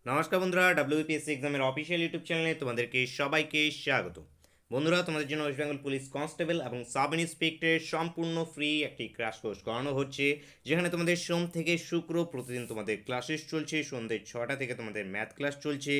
নমস্কার বন্ধুরা, ডাব্লিউবিপিএসসি এক্সামের অফিসিয়াল ইউটিউব চ্যানেলে তোমাদেরকে সবাইকে স্বাগত। বন্ধুরা, তোমাদের জন্য ওয়েস্ট বেঙ্গল পুলিশ কনস্টেবল এবং সাব ইন্সপেক্টরের সম্পূর্ণ ফ্রি একটি ক্র্যাশ কোর্স করানো হচ্ছে, যেখানে তোমাদের সোম থেকে শুক্র প্রতিদিন তোমাদের ক্লাসেস চলছে। সন্ধ্যে 6টা থেকে তোমাদের ম্যাথ ক্লাস চলছে,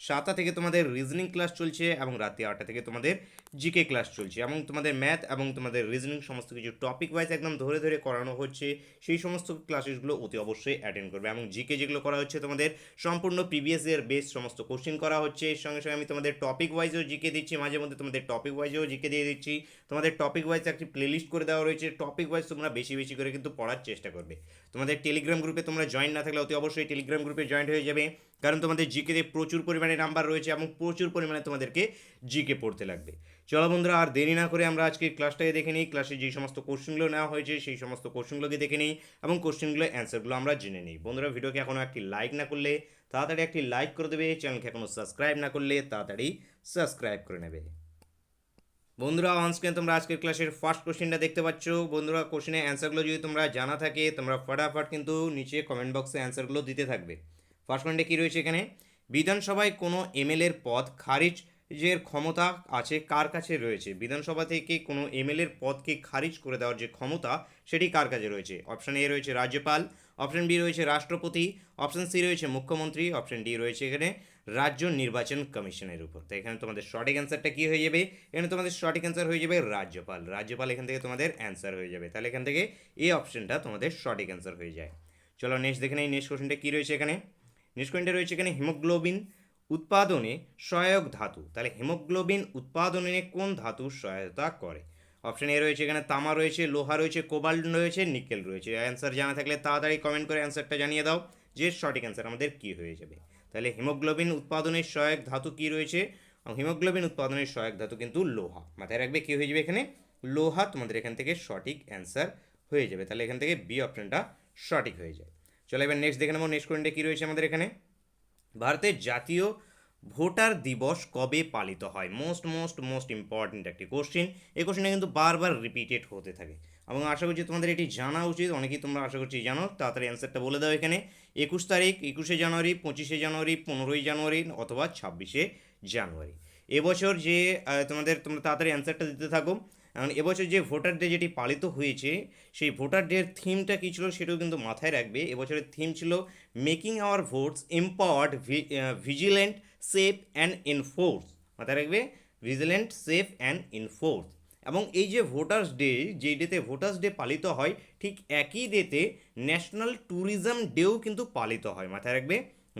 7টা থেকে তোমাদের রিজনিং ক্লাস চলছে এবং রাতে 8টা থেকে তোমাদের জিকে ক্লাস চলছে। এবং তোমাদের ম্যাথ এবং তোমাদের রিজনিং সমস্ত কিছু টপিক ওয়াইজ একদম ধরে ধরে করানো হচ্ছে। সেই সমস্ত ক্লাসেসগুলো অতি অবশ্যই অ্যাটেন্ড করবে। এবং জিকে যেগুলো করা হচ্ছে তোমাদের সম্পূর্ণ প্রিভিয়াস ইয়ার বেস সমস্ত কোশ্চেন করা হচ্ছে। এর সঙ্গে সঙ্গে আমি তোমাদের টপিক ওয়াইজও জিকে দিচ্ছি, মাঝে মধ্যে তোমাদের টপিক ওয়াইজও জিকে দিয়ে দিচ্ছি। তোমাদের টপিক ওয়াইজ একটি প্লেলিস্ট করে দেওয়া রয়েছে। টপিক ওয়াইজ তোমরা বেশি বেশি করে কিন্তু পড়ার চেষ্টা করবে। তোমাদের টেলিগ্রাম গ্রুপে তোমরা জয়েন না থাকলে অতি অবশ্যই টেলিগ্রাম গ্রুপে জয়েন হয়ে যাবে, কারণ তোমাদের জিকেতে প্রচুর পরিমাণে নাম্বার রয়েছে এবং প্রচুর পরিমাণে তোমাদেরকে জিকে পড়তে লাগবে। চলো বন্ধুরা, আর দেরি না করে আমরা আজকে ক্লাসটাকে দেখে নিই। ক্লাসে যে সমস্ত কোশ্চেনগুলো নেওয়া হয়েছে সেই সমস্ত কোশ্চেনগুলোকে দেখে নিই এবং কোশ্চেনগুলোর অ্যান্সারগুলো আমরা জেনে নিই। বন্ধুরা, ভিডিওকে এখনও একটি লাইক না করলে তাড়াতাড়ি একটি লাইক করে দেবে। চ্যানেলকে এখনও সাবস্ক্রাইব না করলে তাড়াতাড়ি সাবস্ক্রাইব করে নেবে। বন্ধুরা, অনস্ক্রিনে তোমরা আজকের ক্লাসের ফার্স্ট কোশ্চেনটা দেখতে পাচ্ছ। বন্ধুরা, কোশ্চেনের অ্যান্সারগুলো যদি তোমরা জানা থাকে তোমরা ফটাফট কিন্তু নিচে কমেন্ট বক্সে অ্যান্সারগুলো দিতে থাকবে। ফার্স্ট পয়েন্টে কী রয়েছে এখানে? বিধানসভায় কোনো এমএলএর পদ খারিজের ক্ষমতা আছে কার কাছে রয়েছে? বিধানসভা থেকে কোনো এমএলএর পদকে খারিজ করে দেওয়ার যে ক্ষমতা সেটি কার কাছে রয়েছে? অপশান এ রয়েছে রাজ্যপাল, অপশান বি রয়েছে রাষ্ট্রপতি, অপশান সি রয়েছে মুখ্যমন্ত্রী, অপশান ডি রয়েছে এখানে রাজ্য নির্বাচন কমিশনের উপর। তো এখানে তোমাদের সঠিক অ্যান্সারটা কী হয়ে যাবে? এখানে তোমাদের সঠিক অ্যান্সার হয়ে যাবে রাজ্যপাল। রাজ্যপাল এখান থেকে তোমাদের অ্যান্সার হয়ে যাবে। তাহলে এখান থেকে এই অপশানটা তোমাদের সঠিক অ্যান্সার হয়ে যায়। চলো নেক্সট দেখে নেই। নেক্সট কোশ্চেনটা কী রয়েছে এখানে? নেক্সট কোশ্চেনটা রয়েছে এখানে হিমোগ্লোবিন উৎপাদনে সহায়ক ধাতু। তাহলে হিমোগ্লোবিন উৎপাদনে কোন ধাতু সহায়তা করে? অপশান এ রয়েছে এখানে তামা রয়েছে, লোহা রয়েছে, কোবাল্ট রয়েছে, নিকেল রয়েছে। অ্যান্সার জানা থাকলে তাড়াতাড়ি কমেন্ট করে অ্যান্সারটা জানিয়ে দাও যে সঠিক অ্যান্সার আমাদের কী হয়ে যাবে। তাহলে হিমোগ্লোবিন উৎপাদনের সহায়ক ধাতু কী রয়েছে? হিমোগ্লোবিন উৎপাদনের সহায়ক ধাতু কিন্তু লোহা। মাথায় রাখবে কী হয়ে যাবে এখানে? লোহা তোমাদের এখান থেকে সঠিক অ্যান্সার হয়ে যাবে। তাহলে এখান থেকে বি অপশানটা সঠিক হয়ে যায়। চলো এবার নেক্সট দেখে নেবো। নেক্সট কোয়েশ্চেনটা কী রয়েছে আমাদের এখানে? ভারতের জাতীয় ভোটার দিবস কবে পালিত হয়? মোস্ট মোস্ট মোস্ট ইম্পর্ট্যান্ট একটি কোশ্চেন। এই কোশ্চেনটা কিন্তু বারবার রিপিটেড হতে থাকে এবং আশা করছি তোমাদের এটি জানা উচিত। অনেকেই তোমরা আশা করছি জানো। তাড়াতাড়ি অ্যান্সারটা বলে দাও এখানে। 21 তারিখ, 21শে জানুয়ারি, 25শে জানুয়ারি, 15ই জানুয়ারি অথবা 26শে জানুয়ারি। এবছর যে তোমরা তাড়াতাড়ি অ্যান্সারটা দিতে থাকো। কারণ এবছর যে ভোটার ডে যেটি পালিত হয়েছে সেই ভোটার ডের থিমটা কী ছিল সেটাও কিন্তু মাথায় রাখবে। এবছরের থিম ছিল making hour votes empowered, vigilant, safe and enforce. মাথায় রাখবে ভিজিল্যান্ট, সেফ অ্যান্ড এনফোর্স। এবং এই যে ভোটার্স ডে, যেই ডেতে ভোটার্স ডে পালিত হয় ঠিক একই ডেতে ন্যাশনাল ট্যুরিজম ডেও কিন্তু পালিত হয়। মাথায় রাখবে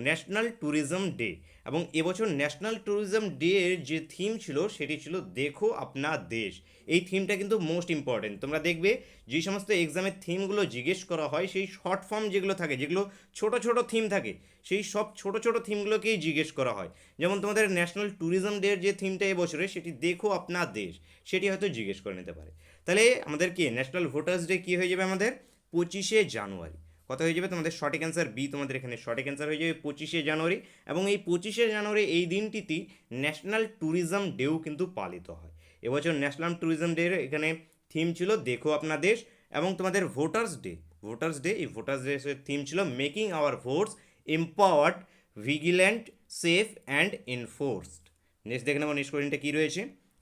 ন্যাশনাল ট্যুরিজম ডে। এবং এবছর ন্যাশনাল ট্যুরিজম ডে এর যে থিম ছিল সেটি ছিল দেখো আপনা দেশ। এই থিমটা কিন্তু মোস্ট ইম্পর্টেন্ট। তোমরা দেখবে যে সমস্ত এক্সামের থিমগুলো জিজ্ঞেস করা হয় সেই শর্ট ফর্ম যেগুলো থাকে, যেগুলো ছোট ছোট থিম থাকে, সেই সব ছোট ছোট থিমগুলোকেই জিজ্ঞেস করা হয়। যেমন তোমাদের ন্যাশনাল ট্যুরিজম ডে এর যে থিমটা এবছরে সেটি দেখো আপনা দেশ, সেটি হয়তো জিজ্ঞেস করে নিতে পারে। তাহলে আমাদের কি ন্যাশনাল ভোটার্স ডে কী হয়ে যাবে আমাদের? 25শে জানুয়ারি। কত হয়ে যাবে তোমাদের সঠিক অ্যান্সার বি। তোমাদের এখানে সঠিক অ্যান্সার হয়ে যাবে 25শে জানুয়ারি। এবং এই 25শে জানুয়ারি এই দিনটিতেই ন্যাশনাল ট্যুরিজম ডেও কিন্তু পালিত হয়। এবছর ন্যাশনাল ট্যুরিজম ডে এখানে থিম ছিল দেখো আপনার দেশ। এবং তোমাদের ভোটার্স ডে এই ভোটার্স ডে থিম ছিল making hour votes empowered, vigilant, safe and enforced. Next দেখে নেবো। নেক্সট কোয়েশ্চেনটা কী রয়েছে?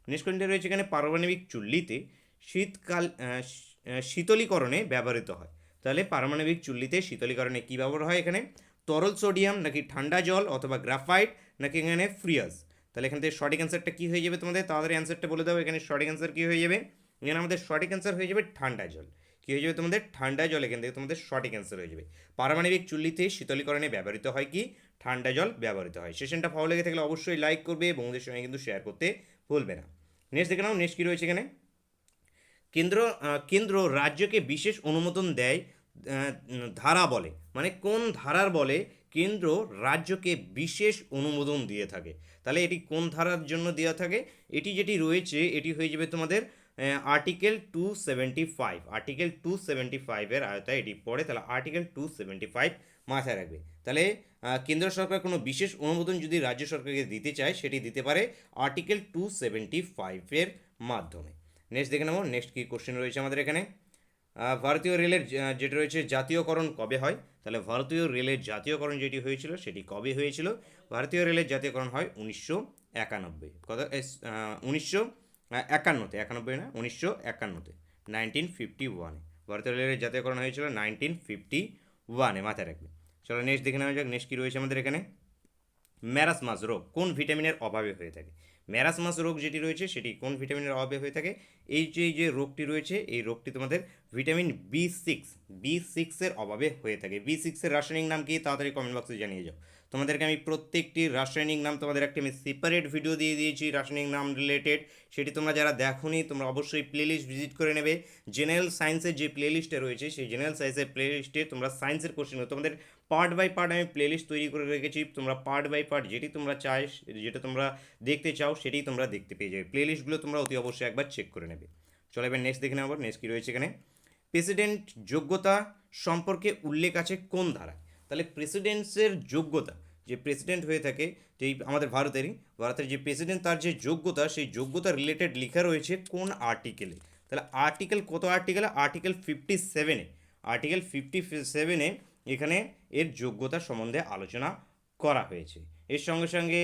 নেক্সট কোয়েশ্চেনটা রয়েছে এখানে পারমাণবিক চুল্লিতে শীতলীকরণে ব্যবহৃত হয়। তাহলে পারমাণবিক চুল্লিতে শীতলীকরণে কী ব্যবহার হয় এখানে? তরল সোডিয়াম, নাকি ঠান্ডা জল, অথবা গ্রাফাইট, নাকি এখানে ফ্রিয়াস। তাহলে এখান থেকে সঠিক অ্যান্সারটা কী হয়ে যাবে তোমাদের? তাড়াতাড়ি অ্যান্সারটা বলে দাও। এখানে সঠিক অ্যান্সার কী হয়ে যাবে? এখানে আমাদের সঠিক অ্যান্সার হয়ে যাবে ঠান্ডা জল। কী হয়ে যাবে তোমাদের? ঠান্ডা জল। এখান থেকে তোমাদের সঠিক অ্যান্সার হয়ে যাবে। পারমাণবিক চুল্লিতে শীতলীকরণে ব্যবহৃত হয় কি? ঠান্ডা জল ব্যবহৃত হয়। সেশনটা ভালো লেগে থাকলে অবশ্যই লাইক করবে, বন্ধুদের সঙ্গে কিন্তু শেয়ার করতে ভুলবে না। নেক্সট দেখে নাও। নেক্সট কী রয়েছে এখানে? কেন্দ্র রাজ্যকে বিশেষ অনুমোদন দেয় ধারা বলে, মানে কোন ধারার বলে কেন্দ্র রাজ্যকে বিশেষ অনুমোদন দিয়ে থাকে? তাহলে এটি কোন ধারার জন্য দেওয়া থাকে? এটি যেটি রয়েছে এটি হয়ে যাবে তোমাদের আর্টিকেল 275। আর্টিকেল 275-এর আয়তায় এটি পড়ে। তাহলে আর্টিকেল 275 মাথায় রাখবে। তাহলে কেন্দ্র সরকার কোনো বিশেষ অনুমোদন যদি রাজ্য সরকারকে দিতে চায় সেটি দিতে পারে আর্টিকেল 275-এর মাধ্যমে। নেক্সট দেখে নেবো। নেক্সট কী কোশ্চেন রয়েছে আমাদের এখানে? ভারতীয় রেলের যেটা রয়েছে জাতীয়করণ কবে হয়? তাহলে ভারতীয় রেলের জাতীয়করণ যেটি হয়েছিল সেটি কবে হয়েছিল? ভারতীয় রেলের জাতীয়করণ হয় 1991। কত 1951, 91 না, 1951, 1951 ভারতীয় রেলের জাতীয়করণ হয়েছিল 1951, মাথায় রাখবে। চলো নেক্সট দেখে নেওয়া যাক। নেক্সট কী রয়েছে আমাদের এখানে? ম্যারাসমাস রোগ কোন ভিটামিনের অভাবে হয়ে থাকে? ম্যারাসমাস রোগ যেটি রয়েছে সেটি কোন ভিটামিনের অভাবে হয়ে থাকে? এই যে রোগটি রয়েছে এই রোগটি তোমাদের ভিটামিন বি সিক্সের অভাবে হয়ে থাকে। বি6-এর রাসায়নিক নাম কি? তাড়াতাড়ি কমেন্ট বক্সে জানিয়ে যাও। তোমাদেরকে আমি প্রত্যেকটি রাসায়নিক নাম তোমাদের একটা আমি সেপারেট ভিডিও দিয়ে দিয়েছি রাসায়নিক নাম রিলেটেড। সেটি তোমরা যারা দেখোনি তোমরা অবশ্যই প্লেলিস্ট ভিজিট করে নেবে। জেনারেল সায়েন্সের যে প্লেলিস্টটা রয়েছে সেই জেনারেল সায়েন্সের প্লেলিস্টে তোমরা সায়েন্সের কোশ্চেন তোমাদের পার্ট বাই পার্ট আমি প্লেলিস্ট তৈরি করে রেখেছি। তোমরা পার্ট বাই পার্ট যেটি তোমরা চাই, যেটা তোমরা দেখতে চাও সেটাই তোমরা দেখতে পেয়ে যাবে। প্লেলিস্টগুলো তোমরা অতি অবশ্যই একবার চেক করে নেবে। চলো এবার নেক্সট দেখে নেব। নেক্সট কী রয়েছে এখানে? প্রেসিডেন্ট যোগ্যতা সম্পর্কে উল্লেখ আছে কোন ধারায়? তাহলে প্রেসিডেন্টসের যোগ্যতা, যে প্রেসিডেন্ট হয়ে থাকে যেই আমাদের ভারতের যে প্রেসিডেন্ট তার যে যোগ্যতা সেই যোগ্যতা রিলেটেড লেখা রয়েছে কোন আর্টিকেলে? তাহলে আর্টিকেল কত? আর্টিকেলে আর্টিকেল 57-এ, আর্টিকেল 57-এ এখানে এর যোগ্যতা সম্বন্ধে আলোচনা করা হয়েছে। এর সঙ্গে সঙ্গে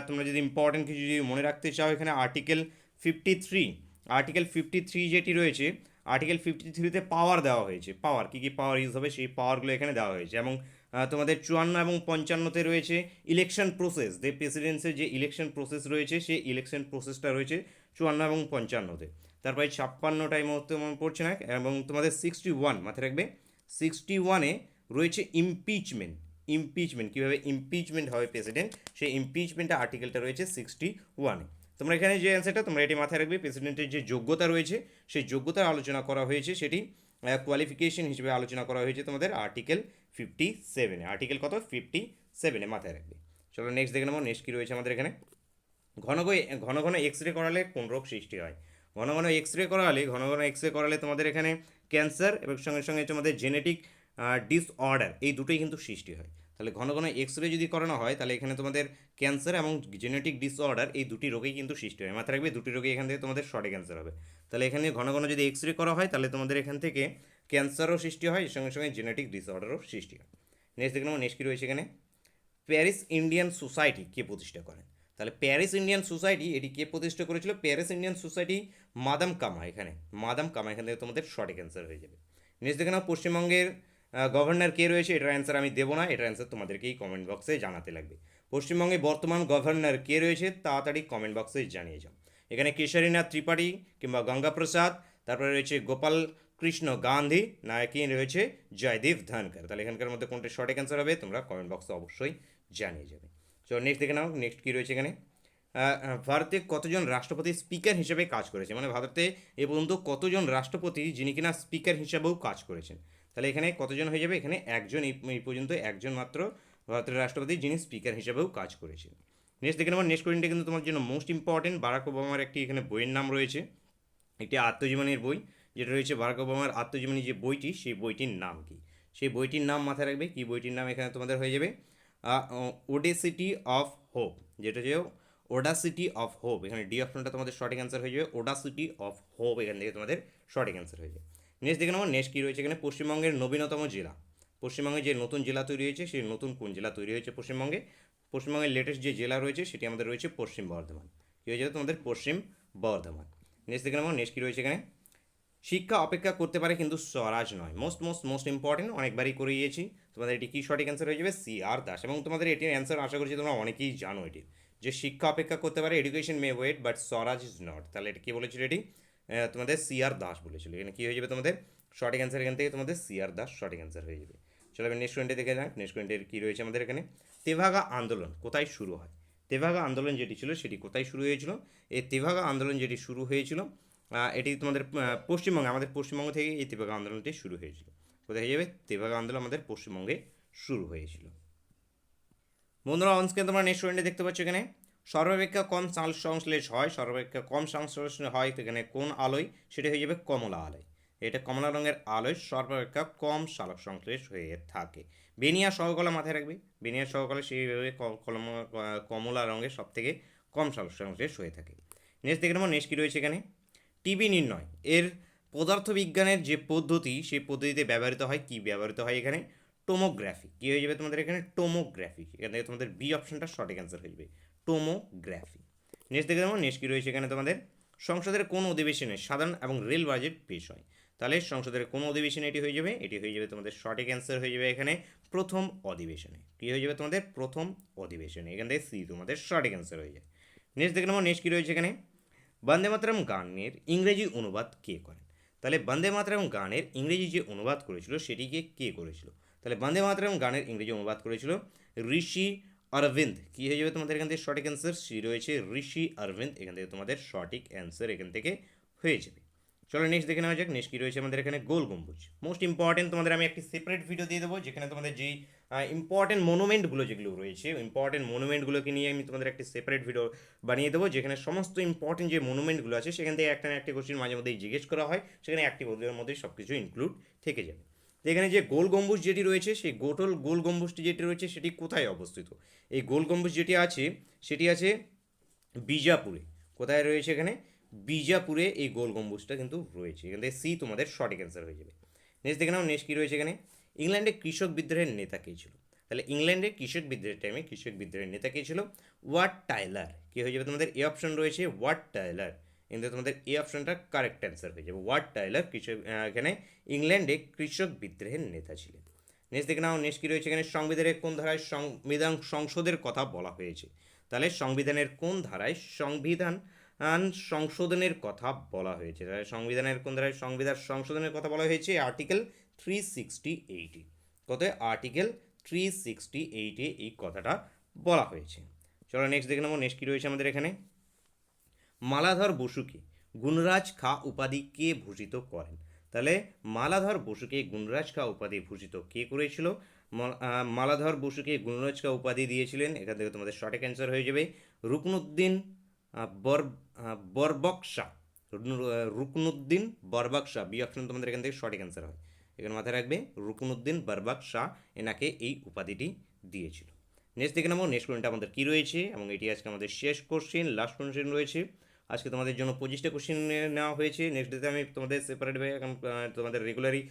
তোমরা যদি ইম্পর্টেন্ট কিছু যদি মনে রাখতে চাও এখানে আর্টিকেল 53 যেটি রয়েছে আর্টিকেল 53-তে পাওয়ার দেওয়া হয়েছে। পাওয়ার কী কী পাওয়ার ইউজ হবে সেই পাওয়ারগুলো এখানে দেওয়া হয়েছে। এবং তোমাদের 54 এবং 55-তে রয়েছে ইলেকশন প্রসেস, যে প্রেসিডেন্সির যে ইলেকশন প্রসেস রয়েছে সেই ইলেকশন প্রসেসটা রয়েছে 54 এবং 55-তে। তারপরে 56টাই মতো মনে পড়ছে না। এবং তোমাদের 61 মাথায় রাখবে, 61-এ রয়েছে ইমপিচমেন্ট কীভাবে ইমপিচমেন্ট হবে প্রেসিডেন্ট, সেই ইমপিচমেন্টের আর্টিকেলটা রয়েছে 61-এ। তোমরা এখানে যে অ্যান্সারটা তোমরা এটি মাথায় রাখবে, প্রেসিডেন্টের যে যোগ্যতা রয়েছে সেই যোগ্যতার আলোচনা করা হয়েছে, সেটি কোয়ালিফিকেশন হিসেবে আলোচনা করা হয়েছে তোমাদের আর্টিকেল 57-এ। আর্টিকেল কত? 57-এ মাথায় রাখবে। চলো নেক্সট দেখে নেবো। নেক্সট কী রয়েছে আমাদের এখানে? ঘন ঘন এক্স রে করালে কোন রোগ সৃষ্টি হয়? ঘন ঘন এক্স রে করালে তোমাদের এখানে ক্যান্সার এবং সঙ্গে সঙ্গে তোমাদের জেনেটিক ডিসঅর্ডার এই দুটোই কিন্তু সৃষ্টি হয়। তাহলে ঘন ঘন এক্স রে যদি করানো হয় তাহলে এখানে তোমাদের ক্যান্সার এবং জেনেটিক ডিসঅর্ডার এই দুটি রোগেই কিন্তু সৃষ্টি হয়। মাথায় রাখবে দুটি রোগী এখান থেকে তোমাদের শর্টে ক্যান্সার হবে। তাহলে এখানে ঘন ঘন যদি এক্স রে করা হয় তাহলে তোমাদের এখান থেকে ক্যান্সারও সৃষ্টি হয়, এর সঙ্গে সঙ্গে জেনেটিক ডিসঅর্ডারও সৃষ্টি হয়। নেক্সট দেখে নেবো। নেক্সট কী রয়েছে এখানে? প্যারিস ইন্ডিয়ান সোসাইটি কে প্রতিষ্ঠা করেন? তাহলে প্যারিস ইন্ডিয়ান সোসাইটি এটি কে প্রতিষ্ঠা করেছিল? প্যারিস ইন্ডিয়ান সোসাইটি মাদাম কামা। এখানে এখান থেকে তোমাদের শর্ট ক্যান্সার হয়ে যাবে। নেক্সট দেখে নাও পশ্চিমবঙ্গের গভর্নর কে রয়েছে? এটার অ্যান্সার আমি দেবো না, এটার অ্যান্সার তোমাদেরকেই কমেন্ট বক্সে জানাতে লাগবে। পশ্চিমবঙ্গে বর্তমান গভর্নর কে রয়েছে? তাড়াতাড়ি কমেন্ট বক্সে জানিয়ে যাও। এখানে কেশরীনাথ ত্রিপাঠী কিংবা গঙ্গা প্রসাদ, তারপরে রয়েছে গোপাল কৃষ্ণ গান্ধী, না কি রয়েছে জয়দীপ ধনকর। তাহলে এখানকার মধ্যে কোনটা শর্ট ক্যান্সার হবে তোমরা কমেন্ট বক্সে অবশ্যই জানিয়ে যাবে। চলো নেক্সট দেখে নাও। নেক্সট কী রয়েছে এখানে? ভারতে কতজন রাষ্ট্রপতি স্পিকার হিসেবে কাজ করেছে? মানে ভারতে এ পর্যন্ত কতজন রাষ্ট্রপতি যিনি কিনা স্পিকার হিসেবেও কাজ করেছেন? তাহলে এখানে কতজন হয়ে যাবে? এখানে একজন, এই পর্যন্ত একজন মাত্র ভারতের রাষ্ট্রপতি যিনি স্পিকার হিসেবেও কাজ করেছেন। নেক্সট দেখে নেব। নেক্সট কোয়েশ্চনটা কিন্তু তোমার জন্য মোস্ট ইম্পর্টেন্ট। বারাক ওবামার একটি এখানে বইয়ের নাম রয়েছে, একটি আত্মজীবনীর বই যেটা রয়েছে বারাক ওবামার আত্মজীবনী যে বইটি, সেই বইটির নাম কি? সেই বইটির নাম মাথায় রাখবে। কি বইটির নাম? এখানে তোমাদের হয়ে যাবে ওডেসিটি অফ হোপ, যেটা হচ্ছে ওডাসিটি অফ হোপ। এখানে ডি অপশনটা তোমাদের সঠিক অ্যান্সার হয়ে যাবে, ওডাসিটি অফ হোপ এখান থেকে তোমাদের সঠিক অ্যান্সার হয়ে যাবে। নেক্সট দেখে নেবো। নেক্সট কী রয়েছে এখানে? পশ্চিমবঙ্গের নবীনতম জেলা। পশ্চিমবঙ্গে যে নতুন জেলা তৈরি হয়েছে সেই নতুন কোন জেলা তৈরি হয়েছে পশ্চিমবঙ্গে? পশ্চিমবঙ্গের লেটেস্ট যে জেলা রয়েছে সেটি আমাদের রয়েছে পশ্চিম বর্ধমান। কী হয়ে যাবে তোমাদের? পশ্চিম বর্ধমান। নেক্সট দেখে নেবো। নেক্সট কী রয়েছে এখানে? শিক্ষা অপেক্ষা করতে পারে কিন্তু স্বরাজ নয়। মোস্ট ইম্পর্টেন্ট, অনেকবারই করিয়েছি। তোমাদের এটি কি সঠিক অ্যান্সার হয়ে যাবে? CR দাস। এবং তোমাদের এটির অ্যান্সার আশা করছি তোমরা অনেকেই জানো এটি, যে শিক্ষা অপেক্ষা করতে পারে, education may wait but Swaraj is not. তাহলে এটা কী বলেছিল? এটি তোমাদের CR দাস বলেছিল। এখানে কী হয়ে যাবে তোমাদের সঠিক অ্যান্সার? এখান থেকে তোমাদের CR দাস সঠিক অ্যান্সার হয়ে যাবে। চলো এবার নেক্সট পয়েন্টে দেখে যাক। নেক্সট পয়েন্টের কী রয়েছে আমাদের এখানে? তেভাগা আন্দোলন কোথায় শুরু হয়? তেভাগা আন্দোলন যেটি ছিল সেটি কোথায় শুরু হয়েছিল? এই তেভাগা আন্দোলন যেটি শুরু হয়েছিল এটি তোমাদের পশ্চিমবঙ্গে, আমাদের পশ্চিমবঙ্গ থেকে এই তেভাগা আন্দোলনটি শুরু হয়েছিল। কোথায় হয়ে যাবে? তেভাগা আন্দোলন আমাদের পশ্চিমবঙ্গে শুরু হয়েছিল। বন্ধুরা অনস্ক্রিনে তোমরা নেক্সট পয়েন্টে দেখতে পাচ্ছ এখানে সর্বাপেক্ষা কম সাল সংশ্লেষ হয়, সর্বাপেক্ষা কম সংশ্লেষ হয় এখানে কোন আলোয়? সেটা হয়ে যাবে কমলা আলোয়। এটা কমলা রঙের আলোয় সর্বাপেক্ষা কম সালোক সংশ্লেষ হয়ে থাকে। বেনিয়া সহকলা মাথায় রাখবে, বেনিয়া সহকলা সেইভাবে কমলা রঙের সব থেকে কম সালোক সংশ্লেষ হয়ে থাকে। নেক্সট দেখে নেবো। নেক্সট কী রয়েছে এখানে? টিবি নির্ণয় এর পদার্থবিজ্ঞানের যে পদ্ধতি সেই পদ্ধতিতে ব্যবহৃত হয়, কি ব্যবহৃত হয় এখানে? টোমোগ্রাফি। কী হয়ে যাবে তোমাদের এখানে? টোমোগ্রাফি। এখান থেকে তোমাদের বি অপশনটা সঠিক অ্যান্সার হয়ে যাবে, টোমোগ্রাফি। নেক্সট দেখে দেবো, নেক্সট কী রয়েছে এখানে তোমাদের? সংসদের কোন অধিবেশনে সাধারণ এবং রেল বাজেট পেশ হয়? তাহলে সংসদের কোন অধিবেশনে এটি হয়ে যাবে? এটি হয়ে যাবে তোমাদের সঠিক অ্যান্সার হয়ে যাবে এখানে প্রথম অধিবেশনে। কী হয়ে যাবে তোমাদের? প্রথম অধিবেশনে। এখান থেকে সি তোমাদের সঠিক অ্যান্সার হয়ে যায়। নেক্সট দেখে নেবো, নেক্সট কী রয়েছে এখানে? বন্দে মাতরম গানের ইংরেজি অনুবাদ কে করেন? তাহলে বন্দে মাতরম গানের ইংরেজি যে অনুবাদ করেছিল সেটিকে কে করেছিল? তাহলে বন্দে মাতরম গানের ইংরেজি অনুবাদ করেছিল ঋষি অরবিন্দ। কী হয়ে যাবে তোমাদের এখান থেকে সঠিক অ্যান্সার? সি রয়েছে ঋষি অরবিন্দ। এখান থেকে তোমাদের সঠিক অ্যান্সার এখান থেকে হয়ে যাবে। চলো নেক্সট দেখে নেওয়া যাক। নেক্সট কী রয়েছে আমাদের এখানে? গোল গম্বুজ। মোস্ট ইম্পর্টেন্ট, তোমাদের আমি একটি সেপারেট ভিডিও দিয়ে দেবো যেখানে তোমাদের যেই ইম্পর্টেন্ট মনুমেন্টগুলো যেগুলো রয়েছে, ইম্পর্টেন্ট মনুমেন্টগুলোকে নিয়ে আমি তোমাদের একটি সেপারেট ভিডিও বানিয়ে দেবো যেখানে সমস্ত ইম্পর্টেন্ট যে মনুমেন্টগুলো আছে সেখান থেকে একটা না একটা কোশ্চেন মাঝে মধ্যেই জিজ্ঞেস করা হয়, সেখানে একটি পদের মধ্যেই সব কিছু ইনক্লুড থেকে যাবে। তো এখানে যে গোল গম্বুজ যেটি রয়েছে সেই গোল গম্বুজটি যেটি রয়েছে সেটি কোথায় অবস্থিত? এই গোল গম্বুজ যেটি আছে সেটি আছে বিজাপুরে। কোথায় রয়েছে এখানে? বিজাপুরে এই গোল গম্বুজটা কিন্তু রয়েছে। এখান থেকে সি তোমাদের সঠিক অ্যান্সার হয়ে যাবে। নেক্সট দেখে নাও, নেক্সট কী রয়েছে এখানে? ইংল্যান্ডে কৃষক বিদ্রোহের নেতা কে ছিল? তাহলে ইংল্যান্ডে কৃষক বিদ্রোহের টাইমে কৃষক বিদ্রোহের নেতা কে ছিল? Watt Tyler. কী হয়ে যাবে তোমাদের? এ অপশন রয়েছে ওয়াট টাইলার। কিন্তু তোমাদের এই অপশনটা কারেক্ট অ্যান্সার হয়ে যাবে। ওয়াট টাইলার কৃষক এখানে ইংল্যান্ডে কৃষক বিদ্রোহের নেতা ছিলেন। নেক্সট দেখে নাও, নেক্সট কী রয়েছে এখানে? সংবিধানের কোন ধারায় সংবিধান সংসদের কথা বলা হয়েছে? তাহলে সংবিধানের কোন ধারায় সংবিধান সংশোধনের কথা বলা হয়েছে? তাহলে সংবিধানের কোন ধারায় সংবিধান সংশোধনের কথা বলা হয়েছে? আর্টিকেল 368। কত? আর্টিকেল 368 এই কথাটা বলা হয়েছে। চলো নেক্সট দেখে নেবো, নেক্সট কী রয়েছে আমাদের এখানে? মালাধর বসুকে গুণরাজ খা উপাধি কে ভূষিত করেন? তাহলে মালাধর বসুকে গুণরাজ খা উপাধি ভূষিত কে করেছিল? মালাধর বসুকে গুণরাজ খা উপাধি দিয়েছিলেন, এখান থেকে তোমাদের সঠিক অ্যান্সার হয়ে যাবে রুকনুদ্দিন বর বরবকশা। রুকনুদ্দিন বরবকশা, বি অপশন তোমাদের এখান থেকে সঠিক অ্যান্সার হয়। এখানে মাথায় রাখবে রুকনুদ্দিন বরবকশা এনাকে এই উপাধিটি দিয়েছিল। নেক্সট দেখে নেবো, নেক্সট কোশ্চেনটা আমাদের কী রয়েছে এবং এটি আজকে আমাদের শেষ কোশ্চেন, লাস্ট কোশ্চেন রয়েছে। আজকে তোমাদের জন্য 25টা কোশ্চেন নেওয়া হয়েছে। নেক্সট ডেতে আমি তোমাদের সেপারেটভাবে এখন তোমাদের রেগুলারই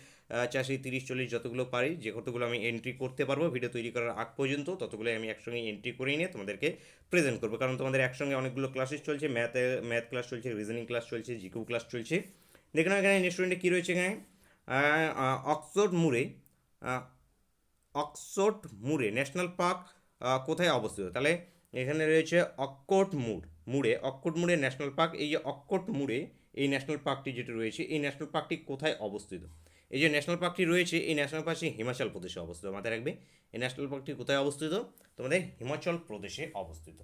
40, 30, 40 যতগুলো পারি, যে কতগুলো আমি এন্ট্রি করতে পারবো ভিডিও তৈরি করার আগ পর্যন্ত ততগুলো আমি একসঙ্গে এন্ট্রি করে নিয়ে তোমাদেরকে প্রেজেন্ট করবো। কারণ তোমাদের একসঙ্গে অনেকগুলো ক্লাসেস চলছে, ম্যাথ ক্লাস চলছে, রিজনিং ক্লাস চলছে, জিকিউ ক্লাস চলছে। দেখুন এখানে নেক্সট স্টুডেন্টে কী রয়েছে এখানে? অক্সফোর্ড মুরে ন্যাশনাল পার্ক কোথায় অবস্থিত? তাহলে এখানে রয়েছে অক্কোট মুরে ন্যাশনাল পার্ক। এই যে অক্কোট মুরে এই ন্যাশনাল পার্কটি যেটি রয়েছে এই ন্যাশনাল পার্কটি কোথায় অবস্থিত? এই যে ন্যাশনাল পার্কটি রয়েছে এই ন্যাশনাল পার্কটি হিমাচল প্রদেশে অবস্থিত। মাথায় রাখবে এই ন্যাশনাল পার্কটি কোথায় অবস্থিত? তোমাদের হিমাচল প্রদেশে অবস্থিত।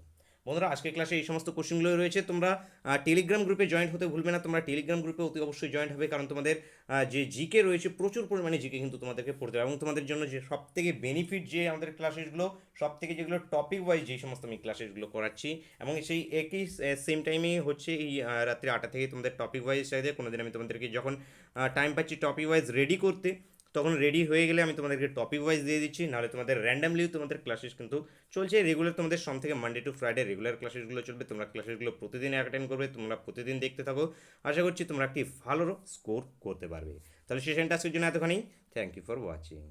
বন্ধুরা আজকের ক্লাসে এই সমস্ত কোশ্চেনগুলো রয়েছে। তোমরা টেলিগ্রাম গ্রুপে জয়েন্ট হতে ভুলবে না। তোমরা টেলিগ্রাম গ্রুপে অতি অবশ্যই জয়েন্ট হবে, কারণ তোমাদের যে জিকে রয়েছে প্রচুর পরিমাণে জিকে কিন্তু তোমাদেরকে পড়তে হবে এবং তোমাদের জন্য যে সব থেকে বেনিফিট যে আমাদের ক্লাসেসগুলো সব থেকে যেগুলো টপিক ওয়াইজ যেই সমস্ত আমি ক্লাসেসগুলো করাচ্ছি এবং সেই একই সেম টাইমেই হচ্ছে এই রাত্রি 8টা থেকে তোমাদের টপিক ওয়াইজ চাইতে কোনোদিন আমি তোমাদেরকে যখন টাইম পাচ্ছি টপিক ওয়াইজ রেডি করতে তখন রেডি হয়ে গেলে আমি তোমাদেরকে টপিক ওয়াইজ দিয়ে দিচ্ছি, নাহলে তোমাদের র্যান্ডামলিও তোমাদের ক্লাসেস কিন্তু চলছে। রেগুলার তোমাদের সোম থেকে মানডে টু ফ্রাইডে রেগুলার ক্লাসেসগুলো চলবে। তোমরা ক্লাসেসগুলো প্রতিদিন অ্যাটেন্ড করবে, তোমরা প্রতিদিন দেখতে থাকো। আশা করছি তোমরা একটি ভালো স্কোর করতে পারবে। তাহলে সেশনটা আজকের জন্য এতখানি। Thank you for watching.